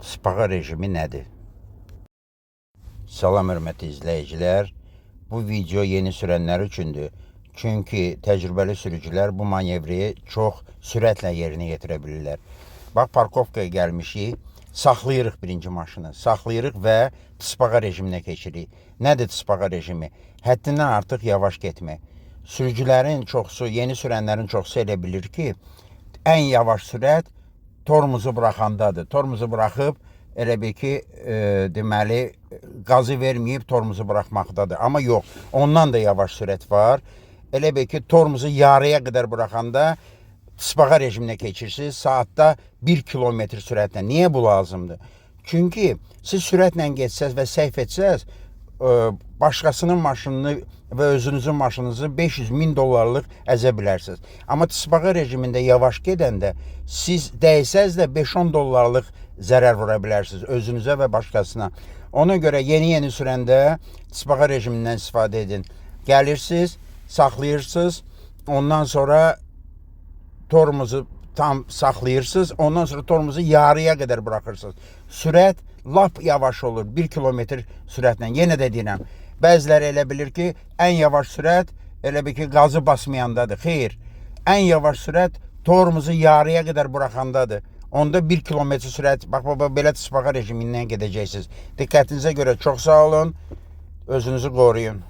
Spağa rejimi nədir? Salam hörmətli izləyicilər. Bu video yeni sürənlər üçündür. Çünki təcrübəli sürücülər bu manevri çox sürətlə yerinə yetirə bilirlər. Bax, parkovkaya gəlmişik. Saxlayırıq birinci maşını. Saxlayırıq və spağa rejiminə keçirik. Nədir spağa rejimi? Həddindən artıq yavaş getmək. Sürücülərin çoxsu, yeni sürənlərin çoxsu elə bilir ki, ən yavaş sürət tormuzu buraxandadır. Tormuzu buraxıb, elə bil ki, deməli, qazı verməyib tormuzu buraxmaqdadır. Amma yox, ondan da yavaş sürət var. Elə bil ki, tormuzu yarıya qədər buraxanda spağa rejiminə keçirsiniz. Saatda 1 kilometr sürətlə. Niyə bu lazımdır? Çünki siz sürətlə geçsəz və səhv etsəz, başqasının maşınını və özünüzün maşınınızı 500.000 dollarlıq əzə bilərsiniz. Amma spağa rejimində yavaş gedəndə siz dəysəz də 5-10 dollarlıq zərər vura bilərsiniz özünüzə və başqasına. Ona görə yeni sürəndə spağa rejimindən istifadə edin. Gəlirsiniz, saxlayırsınız, ondan sonra tormuzu tam saxlayırsınız, ondan sonra tormuzu yarıya qədər buraxırsınız. Sürət lap yavaş olur, 1 kilometr sürətlə. Yenə də deyirəm, bəziləri elə bilir ki, ən yavaş sürət elə bil ki, qazı basmayandadır. Xeyr, ən yavaş sürət tormuzu yarıya qədər buraxandadır. Onda 1 kilometr sürət, bax, belə spağa rejimindən gedəcəksiniz. Diqqətinizə görə çox sağ olun, özünüzü qoruyun.